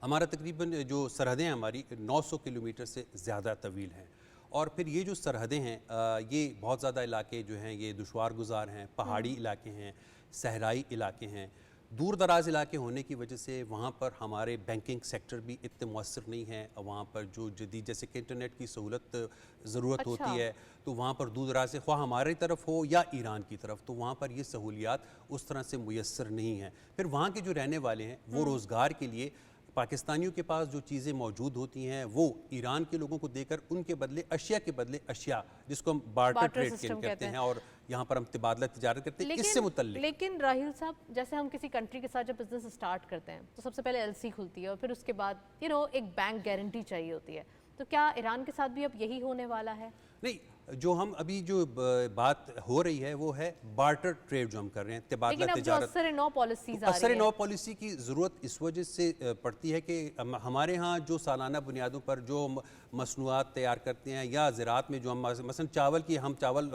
हमारा तकरीबन जो सरहदें हमारी 900 किलोमीटर से ज़्यादा तवील हैं और फिर ये जो सरहदें हैं ये बहुत ज़्यादा इलाके जो हैं ये दुश्वार गुजार हैं, पहाड़ी इलाके हैं, सहराई इलाके हैं। दूर दराज इलाके होने की वजह से वहाँ पर हमारे बैंकिंग सेक्टर भी इतने मुअस्सर नहीं है। वहाँ पर जो जदीद जैसे कि इंटरनेट की सहूलत ज़रूरत होती है तो वहाँ पर दूर दराज से ख्वाह हमारी तरफ हो या ईरान की तरफ, तो वहाँ पर ये सहूलियात उस तरह से मुयस्सर नहीं हैं। फिर वहाँ के जो रहने वाले हैं वो रोज़गार के लिए पाकिस्तानियों के पास जो चीज़ें मौजूद होती हैं वो ईरान के लोगों को देकर उनके बदले अशिया के बदले अशिया, जिसको हम बार्टर ट्रेड कहते हैं, और यहाँ पर हम तबादला तिजारत करते हैं। इससे मुतल्लिक लेकिन राहिल साहब, जैसे हम किसी कंट्री के साथ जब बिजनेस स्टार्ट करते हैं तो सबसे पहले LC खुलती है और फिर उसके बाद एक बैंक गारंटी चाहिए होती है। तो क्या ईरान के साथ भी अब यही होने वाला है? नहीं, जो हम अभी जो बात हो रही है वो है बार्टर ट्रेड जो हम कर रहे हैं, तबादला लेकिन अब जो तिजारत। असर नौ पॉलिसीज आ असर रही नौ है, पॉलिसी की ज़रूरत इस वजह से पड़ती है कि हमारे यहाँ जो सालाना बुनियादों पर जो मसनूआत तैयार करते हैं या ज़राअत में जो हम मसलन चावल की हम चावल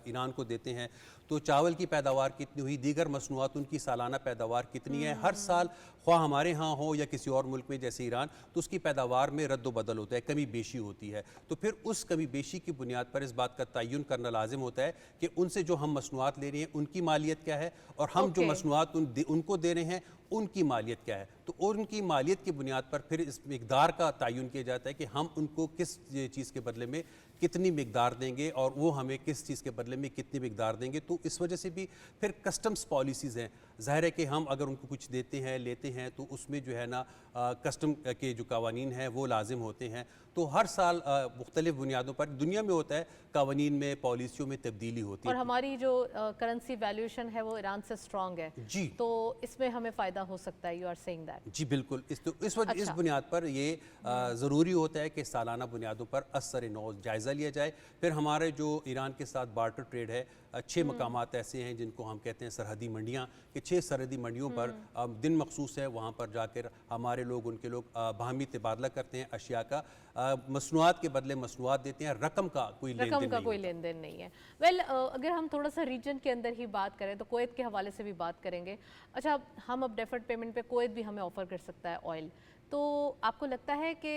ईरान को देते हैं, तो चावल की पैदावार कितनी हुई, दीगर मसनूआत उनकी सालाना पैदावार कितनी है, हर साल ख्वाह हमारे यहाँ हो या किसी और मुल्क में जैसे ईरान, तो उसकी पैदावार में रद्द बदल होता है, कमी बेशी होती है। तो फिर उस कमी बेशी की बुनियाद पर इस बात का तयन करना लाजिम होता है कि उनसे जो हम मसनूआत ले रहे हैं उनकी मालियत क्या है और हम जो मसनूआत उनको दे रहे हैं उनकी मालियत क्या है। तो उनकी मालियत की बुनियाद पर फिर इस मिकदार का तयन किया जाता है कि हम उनको किस चीज़ के बदले में कितनी मिकदार देंगे और वो हमें किस चीज़ के बदले में कितनी मिकदार देंगे। तो इस वजह से भी फिर कस्टम्स पॉलिसीज़ हैं, ज़ाहिर है कि हम अगर उनको कुछ देते हैं लेते हैं तो उसमें जो है ना कस्टम के जो कावानीन हैं वो लाजिम होते हैं। तो हर साल मुख्तलिफ बुनियादों पर दुनिया में होता है, कावानीन में पॉलिसियों में तब्दीली होती है। और हमारी जो करेंसी वैल्यूएशन है वो ईरान से स्ट्रांग है जी, तो इसमें हमें फ़ायदा हो सकता है। You are saying that? जी बिल्कुल। इस वजह इस बुनियाद पर ये ज़रूरी होता है कि सालाना बुनियादों पर असर नौ जायज़ा लिया जाए। फिर हमारे जो ईरान के साथ बार्टर ट्रेड है, 6 मकामात ऐसे हैं जिनको हम कहते हैं सरहदी मंडियाँ, कि 6 सरहदी मंडियों पर दिन मखसूस है, वहाँ पर जाकर हमारे लोग उनके लोग बाहमी तबादला करते हैं अशिया का, मसनूआत के बदले मसनूआत देते हैं, रकम का कोई लेन देन नहीं है। वेल, अगर हम थोड़ा सा रीजन के अंदर ही बात करें तो कुवैत के हवाले से भी बात करेंगे। अच्छा, हम अब डेफर्ड पेमेंट पे कुवैत भी हमें ऑफर कर सकता है ऑयल, तो आपको लगता है कि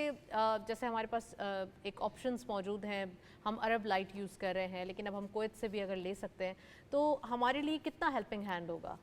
जैसे हमारे पास एक ऑप्शंस मौजूद हैं, हम अरब लाइट यूज़ कर रहे हैं लेकिन अब हम कुवैत से भी अगर ले सकते हैं तो हमारे लिए कितना हेल्पिंग हैंड होगा?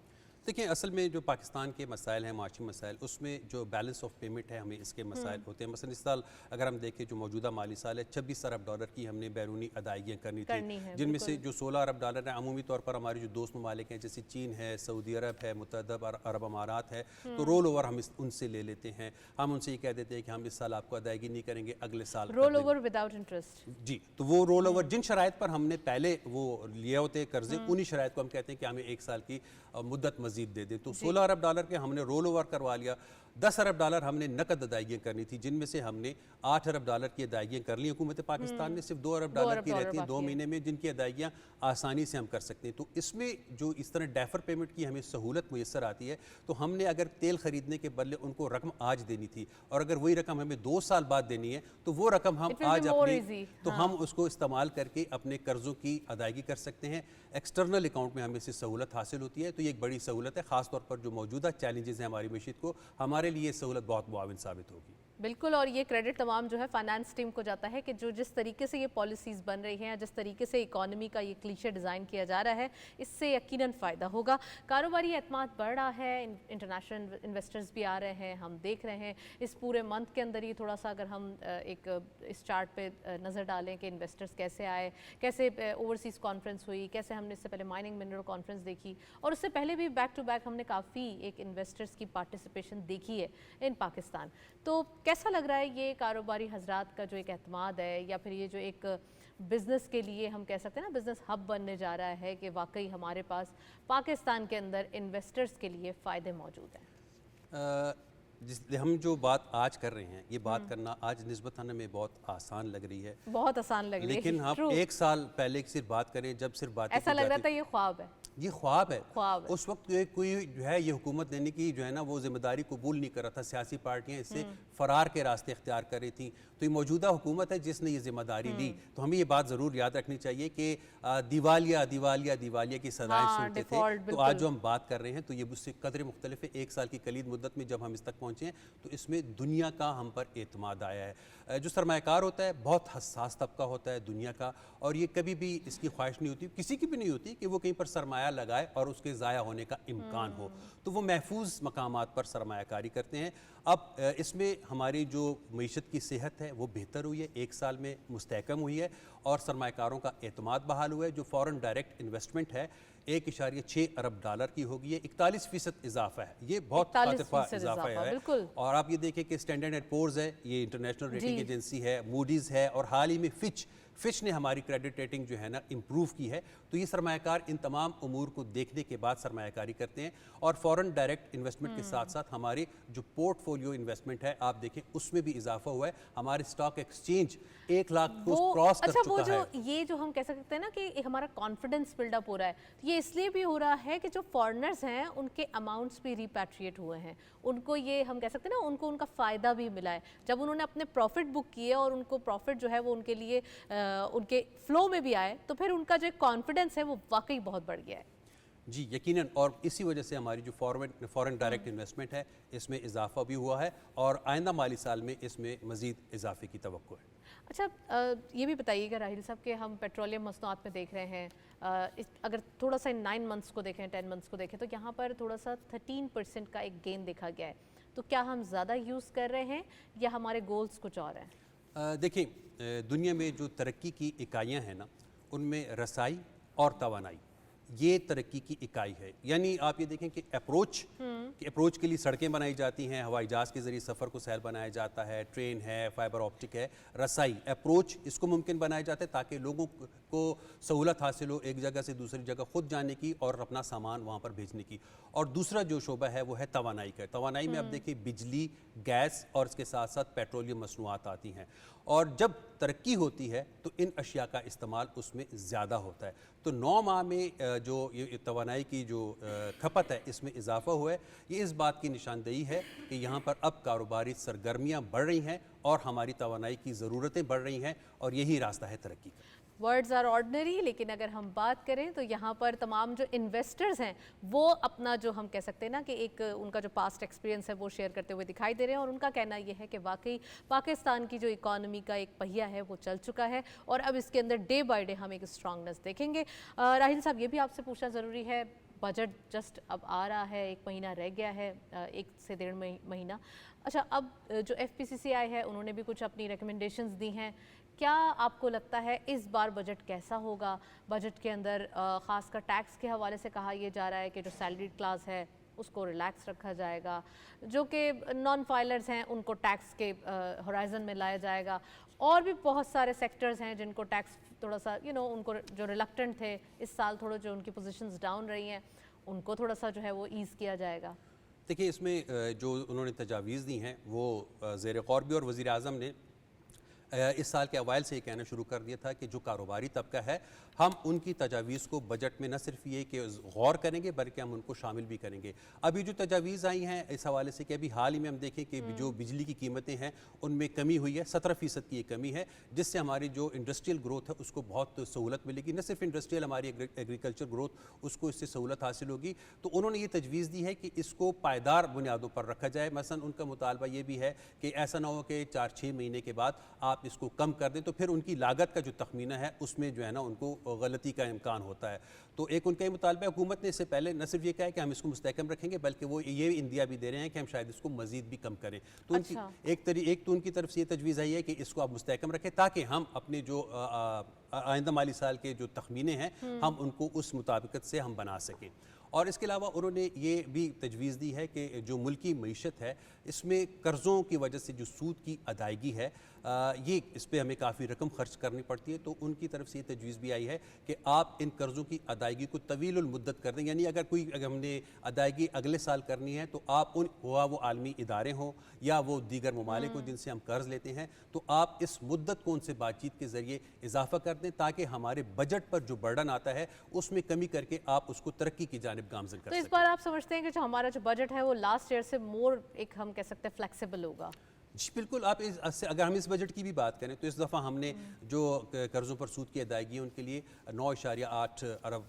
देखिए, असल में जो पाकिस्तान के मसाइल हैं, माशी मसाइल, उसमें जो बैलेंस ऑफ पेमेंट है हमें इसके मसाइल होते हैं। मसलन इस साल अगर हम देखें जो मौजूदा माली साल है, 26 अरब डॉलर की हमने बैरूनी अदायगियाँ करनी थी, जिनमें से जो 16 अरब डॉलर है अमूमी तौर पर हमारे जो दोस्त ममालिक हैं जैसे चीन है, सऊदी अरब है, मुत्तहदा अरब अमारात है, तो रोल ओवर हम उनसे ले लेते हैं। हम उनसे ये कह देते हैं कि हम इस साल आपको अदायगी नहीं करेंगे, अगले साल रोल ओवर विदाउट इंटरेस्ट। जी, तो वो रोल ओवर जिन शराइत पर हमने पहले वो लिए होते कर्जे, उन्हीं शराइत को हम कहते हैं कि हमें 1 साल की मुद्दत मजीद दे दें। तो 16 अरब डॉलर के हमने रोल ओवर करवा लिया। 10 अरब डॉलर हमने नकद अदायगियाँ करनी थी, जिनमें से हमने 8 अरब डॉलर की अदायगियाँ कर ली। हुकूमत पाकिस्तान ने सिर्फ 2 अरब डॉलर की रहती है 2 महीने में, जिनकी अदायगियाँ आसानी से हम कर सकते हैं। तो इसमें जो इस तरह डेफर पेमेंट की हमें सहूलत मुयसर आती है, तो हमने अगर तेल खरीदने के बदले उनको रकम आज देनी थी और अगर वही रकम हमें 2 साल बाद देनी है, तो वो रकम हम आज तो हम उसको इस्तेमाल करके अपने कर्जों की अदायगी कर सकते हैं। एक्सटर्नल अकाउंट में हमें इससे सहूलत हासिल होती है, तो ये एक बड़ी सहूलत है। ख़ासतौर पर जो मौजूदा चैलेंजेस हैं हमारी मईशत को, हमारे लिए सहूलत बहुत मुआविन साबित होगी। बिल्कुल, और ये क्रेडिट तमाम जो है फाइनेंस टीम को जाता है कि जो जिस तरीके से ये पॉलिसीज़ बन रही हैं, जिस तरीके से इकॉनमी का ये क्लीशे डिज़ाइन किया जा रहा है, इससे यकीनन फ़ायदा होगा। कारोबारी एतमाद बढ़ रहा है, इंटरनेशनल इन्वेस्टर्स भी आ रहे हैं, हम देख रहे हैं इस पूरे मंथ के अंदर ही। थोड़ा सा अगर हम एक इस चार्ट पे नज़र डालें कि इन्वेस्टर्स कैसे आए, कैसे ओवरसीज़ कॉन्फ्रेंस हुई, कैसे हमने इससे पहले माइनिंग मिनरल कॉन्फ्रेंस देखी और उससे पहले भी बैक टू बैक हमने काफ़ी एक इन्वेस्टर्स की पार्टिसिपेशन देखी है इन पाकिस्तान। तो कैसा लग रहा है ये कारोबारी हजरात का जो एक एतमाद है, या फिर ये जो एक बिज़नेस के लिए हम कह सकते हैं ना बिज़नेस हब बनने जा रहा है कि वाकई हमारे पास पाकिस्तान के अंदर इन्वेस्टर्स के लिए फ़ायदे मौजूद हैं? हम जो बात आज कर रहे हैं, ये बात करना आज निस्बतन हमें बहुत आसान लग रही है, बहुत आसान लग रही है, लेकिन हम 1 साल पहले की सिर्फ बात करें, जब सिर्फ बात ऐसा लग रहा था ये ख्वाब है, ये ख्वाब है। ख्वाब है। उस वक्त कोई जो है ये हुकूमत देने की जो है ना वो जिम्मेदारी कबूल नहीं कर रहा था, सियासी पार्टियां इससे फरार के रास्ते इख्तियार कर रही थी। तो ये मौजूदा हुकूमत है जिसने ये जिम्मेदारी ली। तो हमें ये बात ज़रूर याद रखनी चाहिए कि दिवालिया दिवालिया दिवालिया की सदाएं सुनते थे, तो आज जो हम बात कर रहे हैं तो ये उससे कदर मुख्तलिफ है। 1 साल की कलीद मुद्दत में जब हम इस तक पहुँचे हैं तो इसमें दुनिया का हम पर एतमाद आया है। जो सरमायाकार होता है बहुत हसास तबका होता है दुनिया का, और ये कभी भी इसकी ख्वाहिश नहीं होती, किसी की भी नहीं होती कि वो कहीं पर सरमाया लगाए और उसके ज़ाया होने का इम्कान हो, तो वो महफूज मकामात पर सरमायाकारी करते हैं। अब इसमें हमारी जो मईशत की सेहत है वो बेहतर हुई है, 1 साल में मुस्तहकम हुई है और सरमायाकारों का एतमाद बहाल हुआ है। जो फ़ॉरेन डायरेक्ट इन्वेस्टमेंट है 1.6 अरब डॉलर की होगी, ये 41% इजाफा है, ये बहुत खातिरख्वाह इजाफा है। और आप ये देखें कि स्टैंडर्ड एंड पुअर्स है, ये इंटरनेशनल रेटिंग एजेंसी है, मूडीज़ है, और हाल ही में फिच फिच ने हमारी क्रेडिट रेटिंग जो है ना इम्प्रूव की है। तो ये सरमायाकार इन तमाम उमूर को देखने के बाद सरमायाकारी करते हैं। और फॉरेन डायरेक्ट इन्वेस्टमेंट के साथ साथ हमारे जो पोर्टफोलियो इन्वेस्टमेंट है आप देखें उसमें भी इजाफा हुआ है। हमारे स्टॉक एक्सचेंज 1 लाख को क्रॉस कर अच्छा, चुका वो जो है। ये जो हम कह सकते हैं ना कि एक हमारा कॉन्फिडेंस बिल्डअप हो रहा है, तो ये इसलिए भी हो रहा है कि जो फॉरेनर्स हैं उनके अमाउंट्स भी रिपैट्रिएट हुए हैं, उनको ये हम कह सकते हैं ना उनको उनका फ़ायदा भी मिला है। जब उन्होंने अपने प्रॉफिट बुक किए और उनको प्रॉफिट जो है वो उनके लिए उनके फ्लो में भी आए, तो फिर उनका जो कॉन्फिडेंस है वो वाकई बहुत बढ़ गया है। जी यकीनन, और इसी वजह से हमारी जो फॉरेन डायरेक्ट इन्वेस्टमेंट है इसमें इजाफा भी हुआ है और आइंदा माली साल में इसमें मज़ीद इजाफे की तवक्को है। अच्छा, ये भी बताइएगा राहिल साहब कि हम पेट्रोलियम मसनूआत में देख रहे हैं, अगर थोड़ा सा 9 मंथ्स को देखें, 10 मंथ्स को देखें, तो यहाँ पर थोड़ा सा 13% का एक गेन देखा गया है। तो क्या हम ज़्यादा यूज़ कर रहे हैं या हमारे गोल्स कुछ और हैं? देखिए, दुनिया में जो तरक्की की इकाइयाँ हैं ना उनमें रसाई और तवानाई ये तरक्की की इकाई है। यानी आप ये देखें कि अप्रोच के लिए सड़कें बनाई जाती हैं, हवाई जहाज़ के ज़रिए सफ़र को सहल बनाया जाता है, ट्रेन है, फाइबर ऑप्टिक है। रसाई अप्रोच इसको मुमकिन बनाया जाता है ताकि लोगों को सहूलत हासिल हो एक जगह से दूसरी जगह ख़ुद जाने की और अपना सामान वहाँ पर भेजने की। और दूसरा जो शोबा है वो है तवानाई का। तवानाई में अब देखिए बिजली, गैस और इसके साथ साथ पेट्रोलियम मसनूआत आती हैं। और जब तरक्की होती है तो इन अशिया का इस्तेमाल उसमें ज़्यादा होता है। तो 9 माह में जो ये तवानाई की जो खपत है इसमें इजाफा हुआ है। ये इस बात की निशानदेही है कि यहाँ पर अब कारोबारी सरगर्मियाँ बढ़ रही हैं और हमारी तवानाई की ज़रूरतें बढ़ रही हैं और यही रास्ता है तरक्की का। वर्ड्स आर ऑर्डिनरी, लेकिन अगर हम बात करें तो यहाँ पर तमाम जो इन्वेस्टर्स हैं वो अपना जो हम कह सकते हैं ना कि एक उनका जो पास्ट एक्सपीरियंस है वो शेयर करते हुए दिखाई दे रहे हैं और उनका कहना ये है कि वाकई पाकिस्तान की जो इकॉनमी का एक पहिया है वो चल चुका है और अब इसके अंदर डे बाय डे हम एक स्ट्रांगनेस देखेंगे। राहिल साहब, ये भी आपसे पूछना ज़रूरी है, बजट जस्ट अब आ रहा है, 1 महीना रह गया है, 1 से 1.5 महीना। अच्छा, अब जो FPCCI है उन्होंने भी कुछ अपनी रिकमेंडेशंस दी हैं। क्या आपको लगता है इस बार बजट कैसा होगा? बजट के अंदर ख़ासकर टैक्स के हवाले से कहा यह जा रहा है कि जो सैलरीड क्लास है उसको रिलैक्स रखा जाएगा, जो कि नॉन फाइलर्स हैं उनको टैक्स के होराइजन में लाया जाएगा, और भी बहुत सारे सेक्टर्स हैं जिनको टैक्स थोड़ा सा उनको जो रिलक्टेंट थे इस साल थोड़ा जो उनकी पोजीशंस डाउन रही हैं उनको थोड़ा सा जो है वो ईज़ किया जाएगा। देखिए, इसमें जो उन्होंने तजावीज़ दी हैं वो ज़ेर ग़ौर भी और वज़ीर आज़म ने इस साल के अवाइल से ये कहना शुरू कर दिया था कि जो कारोबारी तबका है हम उनकी तजावीज़ को बजट में न सिर्फ ये कि गौर करेंगे बल्कि हम उनको शामिल भी करेंगे। अभी जो तजावीज़ आई हैं इस हवाले से कि अभी हाल ही में हम देखें कि जो बिजली की कीमतें हैं उनमें कमी हुई है, 17% की ये कमी है, जिससे हमारी जो इंडस्ट्रियल ग्रोथ है उसको बहुत सहूलत मिलेगी। न सिर्फ इंडस्ट्रियल, हमारी एग्रीकल्चर ग्रोथ उसको इससे सहूलत हासिल होगी। तो उन्होंने ये तजवीज़ दी है कि इसको पायदार बुनियादों पर रखा जाए। मसलन उनका मुतालबा ये भी है कि ऐसा ना हो कि 4-6 महीने के बाद आप इसको कम कर दें तो फिर उनकी लागत का जो तखमीना है उसमें जो है ना उनको गलती का इम्कान होता है। तो एक उनका मुतालबा, हुकूमत ने इससे पहले न सिर्फ ये कहा है कि हम इसको मुस्तहकम रखेंगे बल्कि वो ये इंदिया भी दे रहे हैं कि हम शायद इसको मजीद भी कम करें। तो उनकी एक तो उनकी तरफ से ये तजवीज़ आई है कि इसको आप मुस्तहकम रखें ताकि हम अपने जो आइंदा माली साल के जो तखमीने हैं हम उनको उस मुताबिकत से हम बना सकें। और इसके अलावा उन्होंने ये भी तजवीज़ दी है कि जो मुल्की मईशत है इसमें कर्ज़ों की वजह से जो सूद की अदायगी है ये इस पर हमें काफ़ी रकम खर्च करनी पड़ती है। तो उनकी तरफ से ये तजवीज़ भी आई है कि आप इन कर्ज़ों की अदायगी को तवील मुद्दत कर दें। यानी अगर हमने अदायगी अगले साल करनी है तो आप हुआ वो आलमी इदारे हों या वो दीगर ममालिक हों जिनसे हम कर्ज़ लेते हैं, तो आप इस मुद्दत को उनसे बातचीत के ज़रिए इजाफा कर दें ताकि हमारे बजट पर जो बर्डन आता है उसमें कमी करके आप उसको तरक्की की जानिब गामज़न कर सकें। तो इस बार आप समझते हैं कि जो हमारा जो बजट है वो लास्ट ईयर से मोर एक हम कह सकते हैं फ्लेक्सिबल होगा? जी बिल्कुल। आप अगर हम इस बजट की भी बात करें तो इस दफ़ा हमने जो कर्ज़ों पर सूद की अदायगी है उनके लिए 9.8 अरब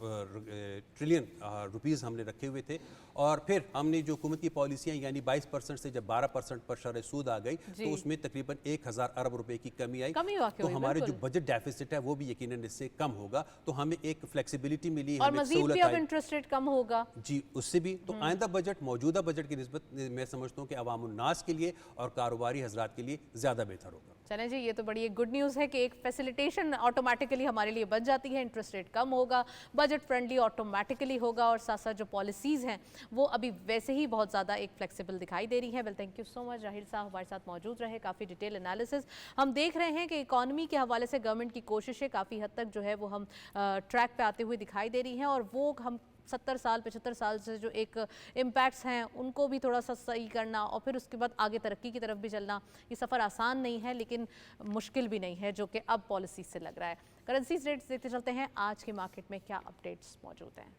ट्रिलियन रुपीज़ हमने रखे हुए थे। और फिर हमने जो हुकूमती पॉलिसियाँ यानी 22% से जब 12% पर शरह सूद आ गई तो उसमें तकरीबन 1000 अरब रुपए की कमी आई। तो हमारे जो बजट डेफिसिट है वो भी यकीनन इससे कम होगा। तो हमें एक फ्लेक्सिबिलिटी मिली, और मज़ीद भी अब इंटरेस्ट रेट कम होगा जी उससे भी। तो आइंदा बजट मौजूदा बजट की निस्बत मैं समझता हूँ कि अवाम उन्नास के लिए और कारोबारी व्यापारी हजरात के लिए ज़्यादा बेहतर होगा। चलें जी, ये तो बड़ी एक गुड न्यूज़ है कि एक फैसिलिटेशन ऑटोमेटिकली हमारे लिए बच जाती है, इंटरेस्ट रेट कम होगा, बजट फ्रेंडली ऑटोमेटिकली होगा और साथ साथ जो पॉलिसीज़ हैं वो अभी वैसे ही बहुत ज़्यादा एक फ्लेक्सिबल दिखाई दे रही है। Well, thank you so much जाहिर साहब हमारे साथ मौजूद रहे, काफ़ी डिटेल एनालिसिस। हम देख रहे हैं कि इकॉनमी के हवाले से गवर्नमेंट की कोशिशें काफ़ी हद तक जो है वो हम ट्रैक पे आते हुए दिखाई दे रही हैं और वो हम 70 साल 75 साल से जो एक इम्पैक्ट्स हैं उनको भी थोड़ा सा सही करना और फिर उसके बाद आगे तरक्की की तरफ भी चलना, ये सफ़र आसान नहीं है लेकिन मुश्किल भी नहीं है, जो कि अब पॉलिसी से लग रहा है। करेंसीज रेट्स देखते चलते हैं आज के मार्केट में क्या अपडेट्स मौजूद हैं।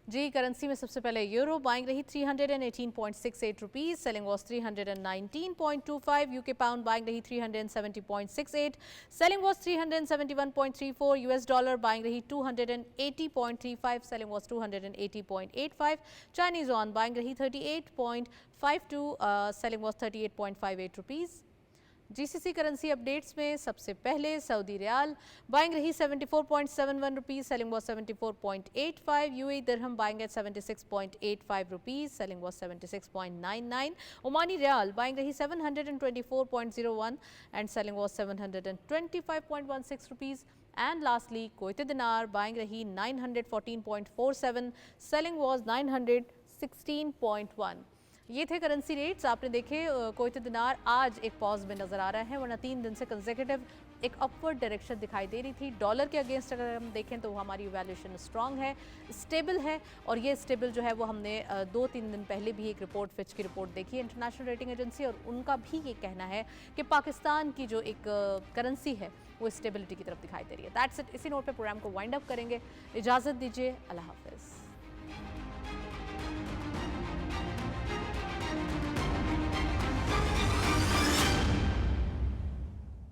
जी, करेंसी में सबसे पहले यूरो बाइंग रही 318.68 rupees, selling was 319.25, UK pound buying रही 370.68, selling was 371.34, US dollar buying रही 280.35, selling was 280.85, Chinese yuan buying रही 38.52, selling was 38.58 rupees. GCC currency updates में सबसे पहले सऊदी रियाल बाइंग रही 74.71 rupees, selling was 74.85, UAE dirham buying at 76.85 rupees, selling was 76.99, Omani riyal buying रही 724.01 and selling was 725.16 rupees. And lastly Kuwaiti दिनार बाइंग रही 914.47, सेलिंग वॉज 916.1। ये थे करेंसी रेट्स, आपने देखे। कुवैती दिनार आज एक पॉज में नज़र आ रहा है, वरना 3 दिन से कंसेक्यूटिव एक अपवर्ड डायरेक्शन दिखाई दे रही थी। डॉलर के अगेंस्ट अगर हम देखें तो हमारी वैल्यूएशन स्ट्रांग है, स्टेबल है और ये स्टेबल जो है वो हमने 2-3 दिन पहले भी एक रिपोर्ट फिच की रिपोर्ट देखी है इंटरनेशनल रेटिंग एजेंसी, और उनका भी ये कहना है कि पाकिस्तान की जो एक करेंसी है वो स्टेबिलिटी की तरफ दिखाई दे रही है। That's it. इसी नोट पे प्रोग्राम को वाइंड अप करेंगे। इजाज़त दीजिए, अल्लाह हाफिज़।